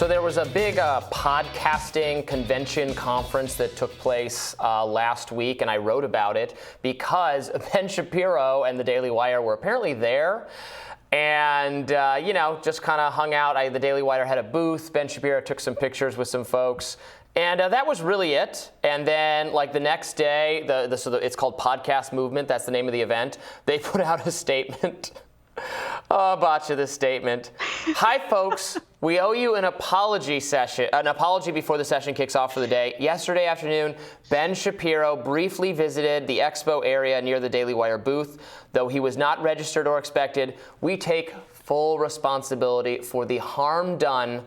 So there was a big podcasting convention conference that took place last week, and I wrote about it because Ben Shapiro and the Daily Wire were apparently there. And, just kind of hung out. The Daily Wire had a booth. Ben Shapiro took some pictures with some folks. And that was really it. And then, the next day, it's called Podcast Movement. That's the name of the event. They put out a statement. Oh, Batya, this statement. Hi, folks. We owe you an apology before the session kicks off for the day. Yesterday afternoon, Ben Shapiro briefly visited the expo area near the Daily Wire booth. Though he was not registered or expected, we take full responsibility for the harm done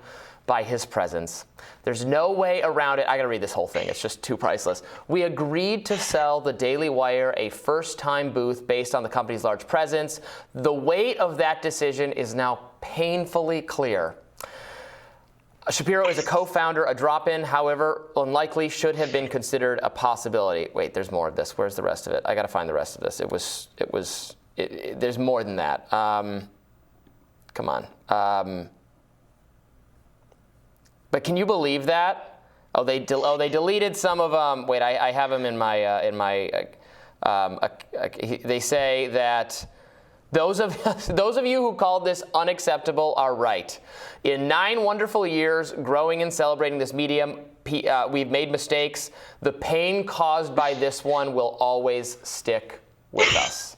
by his presence. There's no way around it. I gotta read this whole thing. It's just too priceless. We agreed to sell the Daily Wire a first-time booth based on the company's large presence. The weight of that decision is now painfully clear. Shapiro is a co-founder. A drop-in, however unlikely, should have been considered a possibility. Wait, there's more of this. Where's the rest of it? I gotta find the rest of this. There's more than that. Come on. But can you believe that? They deleted some of them. Wait, I have them in my. They say that those of you who called this unacceptable are right. In 9 wonderful years growing and celebrating this medium, we've made mistakes. The pain caused by this one will always stick with us.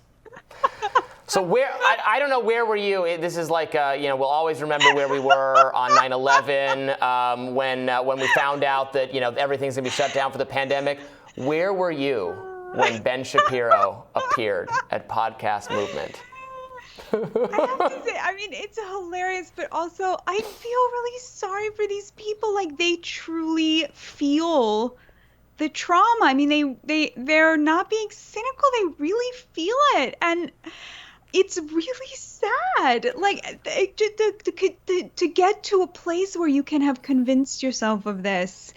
So I don't know, where were you? This is we'll always remember where we were on 9/11 when we found out that, everything's going to be shut down for the pandemic. Where were you when Ben Shapiro appeared at Podcast Movement? I have to say, it's hilarious, but also I feel really sorry for these people. They truly feel the trauma. They're not being cynical. They really feel it. And it's really sad, to get to a place where you can have convinced yourself of this.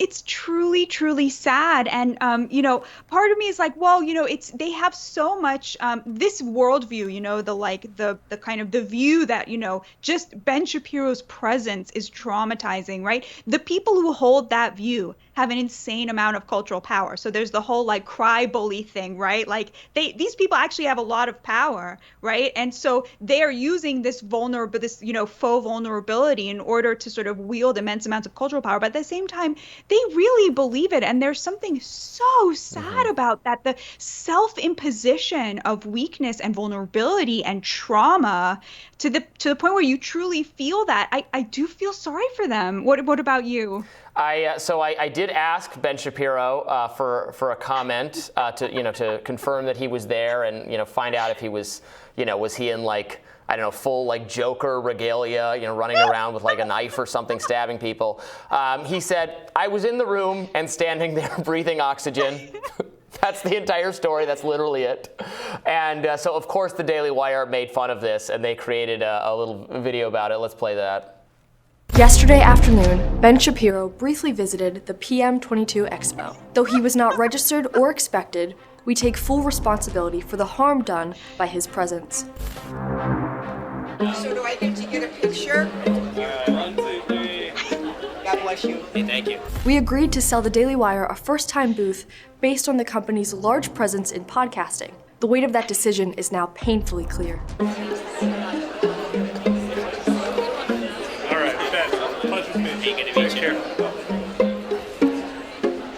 It's truly, truly sad. And, part of me is they have so much, this worldview, the kind of the view that, just Ben Shapiro's presence is traumatizing, right? The people who hold that view have an insane amount of cultural power. So there's the whole cry bully thing, right? These people actually have a lot of power, right? And so they are using this faux vulnerability in order to sort of wield immense amounts of cultural power. But at the same time, they really believe it. And there's something so sad about that. The self-imposition of weakness and vulnerability and trauma to the point where you truly feel that. I do feel sorry for them. What about you? I did ask Ben Shapiro for a comment to confirm that he was there and find out if he was was he in full Joker regalia, running around with a knife or something, stabbing people. He said, I was in the room and standing there breathing oxygen. That's the entire story. That's literally it. And so, of course, the Daily Wire made fun of this, and they created a little video about it. Let's play that. Yesterday afternoon, Ben Shapiro briefly visited the PM22 Expo. Though he was not registered or expected, we take full responsibility for the harm done by his presence. So do I get to get a picture? 1, 2, 3. God bless you. Hey, thank you. We agreed to sell the Daily Wire a first-time booth based on the company's large presence in podcasting. The weight of that decision is now painfully clear.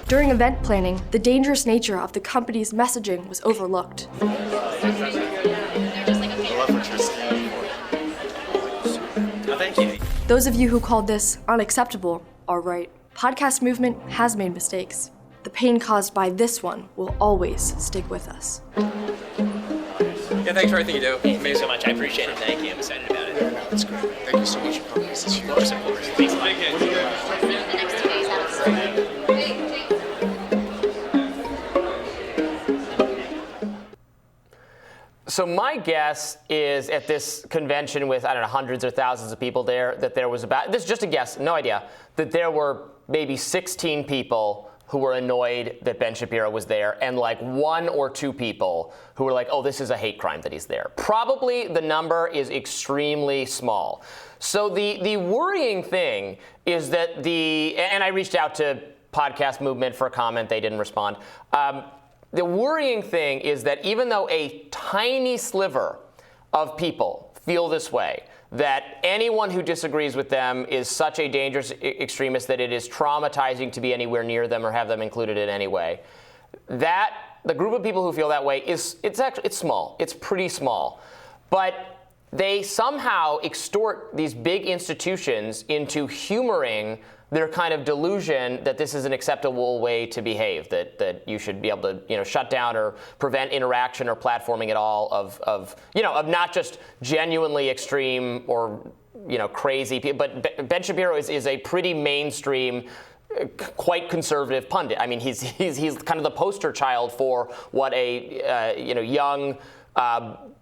During event planning, the dangerous nature of the company's messaging was overlooked. Thank you. Those of you who called this unacceptable are right. Podcast Movement has made mistakes. The pain caused by this one will always stick with us. Yeah, thanks for everything you do. Thank you so much. I appreciate it. Thank you. I'm excited about it. No, that's great. Thank you so much for coming. This is huge. Of course. Thanks a lot. So my guess is at this convention with, hundreds or thousands of people there, that there was this is just a guess, no idea, that there were maybe 16 people who were annoyed that Ben Shapiro was there, and like 1 or 2 people who were like, oh, this is a hate crime that he's there. Probably the number is extremely small. So the worrying thing is that and I reached out to Podcast Movement for a comment, they didn't respond. The worrying thing is that even though a tiny sliver of people feel this way, that anyone who disagrees with them is such a dangerous extremist that it is traumatizing to be anywhere near them or have them included in any way. That the group of people who feel that way it's small. It's pretty small. But they somehow extort these big institutions into humoring their kind of delusion that this is an acceptable way to behave, that you should be able to, shut down or prevent interaction or platforming at all of not just genuinely extreme or, crazy people. But Ben Shapiro is a pretty mainstream, quite conservative pundit. I mean, he's kind of the poster child for what a young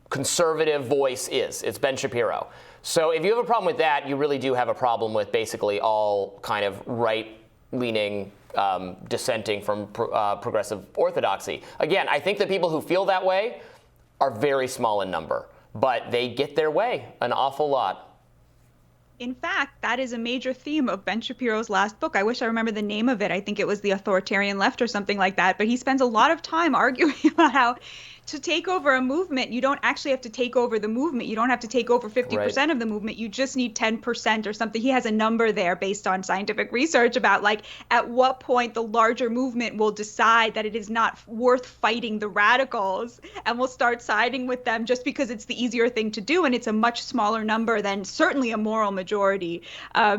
conservative voice is. It's Ben Shapiro. So if you have a problem with that, you really do have a problem with basically all kind of right-leaning dissenting from progressive orthodoxy. Again, I think the people who feel that way are very small in number, but they get their way an awful lot. In fact, that is a major theme of Ben Shapiro's last book. I wish I remember the name of it. I think it was The Authoritarian Left or something like that. But he spends a lot of time arguing about how to take over a movement, you don't actually have to take over the movement. You don't have to take over 50% of the movement. You just need 10% or something. He has a number there based on scientific research about at what point the larger movement will decide that it is not worth fighting the radicals and will start siding with them just because it's the easier thing to do. And it's a much smaller number than certainly a moral majority.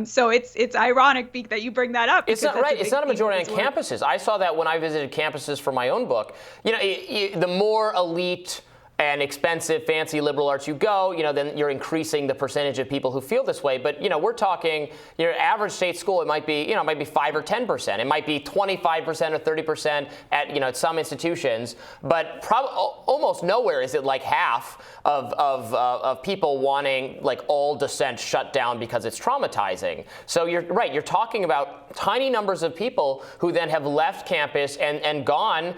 So it's ironic that you bring that up. It's not right. It's not a majority on campuses. I saw that when I visited campuses for my own book. The more elite and expensive, fancy liberal arts you go, then you're increasing the percentage of people who feel this way. But, we're talking, average state school, it might be 5 or 10%. It might be 25% or 30% at some institutions. But almost nowhere is it like half of people wanting all dissent shut down because it's traumatizing. So you're right. You're talking about tiny numbers of people who then have left campus and gone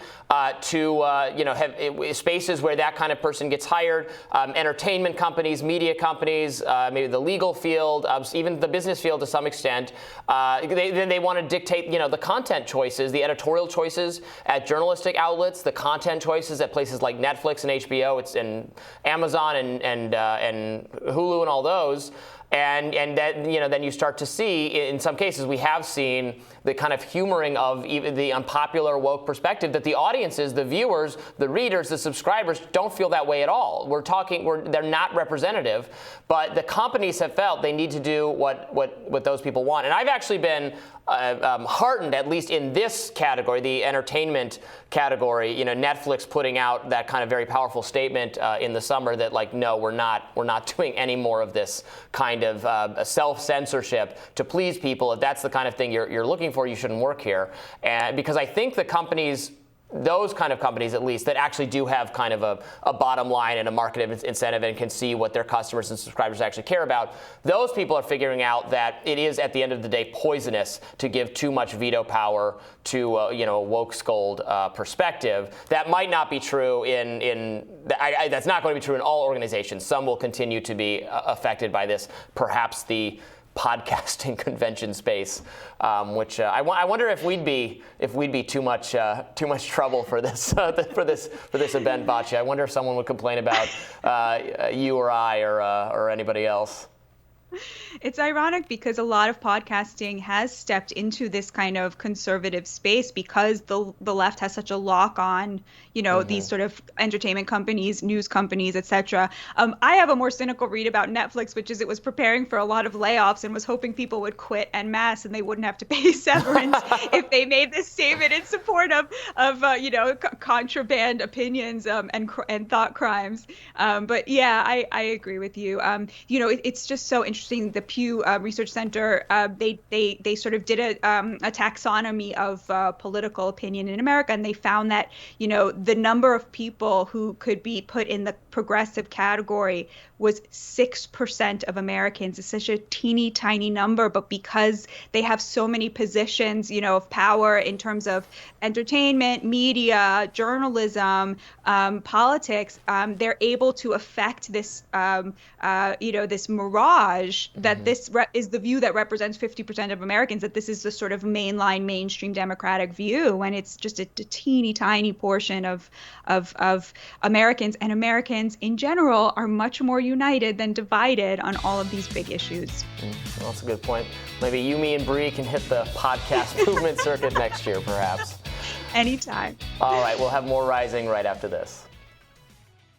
to have spaces where that kind of person gets hired, entertainment companies, media companies, maybe the legal field, even the business field to some extent. They want to dictate, the content choices, the editorial choices at journalistic outlets, the content choices at places like Netflix and HBO, and Amazon and Hulu and all those. And that, then you start to see, in some cases, we have seen the kind of humoring of even the unpopular woke perspective that the audiences, the viewers, the readers, the subscribers don't feel that way at all. They're not representative, but the companies have felt they need to do what those people want. And I've actually been heartened, at least in this category, the entertainment category, Netflix putting out that kind of very powerful statement in the summer that no, we're not doing any more of this kind of self-censorship to please people. If that's the kind of thing you're looking for, you shouldn't work here. And because I think the companies, those kind of companies at least, that actually do have kind of a bottom line and a market incentive and can see what their customers and subscribers actually care about, those people are figuring out that it is at the end of the day poisonous to give too much veto power to a woke scold perspective. That might not be true that's not going to be true in all organizations. Some will continue to be affected by this. Perhaps the podcasting convention space, which I wonder if we'd be too much trouble for this for this event, Batya. I wonder if someone would complain about you or I or anybody else. It's ironic because a lot of podcasting has stepped into this kind of conservative space because the left has such a lock on, these sort of entertainment companies, news companies, etc. I have a more cynical read about Netflix, which is it was preparing for a lot of layoffs and was hoping people would quit en masse and they wouldn't have to pay severance if they made this statement in support of contraband opinions and thought crimes. But yeah, I agree with you. It's just so interesting. interesting. The Pew Research Center, they sort of did a taxonomy of political opinion in America, and they found that, the number of people who could be put in the progressive category was 6% of Americans. It's such a teeny tiny number, but because they have so many positions, of power in terms of entertainment, media, journalism, politics, they're able to affect this, this mirage that this is the view that represents 50% of Americans, that this is the sort of mainstream Democratic view, when it's just a teeny tiny portion of Americans, and Americans in general are much more united than divided on all of these big issues. Well, that's a good point. Maybe you, me, and Bree can hit the podcast movement circuit next year, perhaps. Anytime. All right, we'll have more Rising right after this.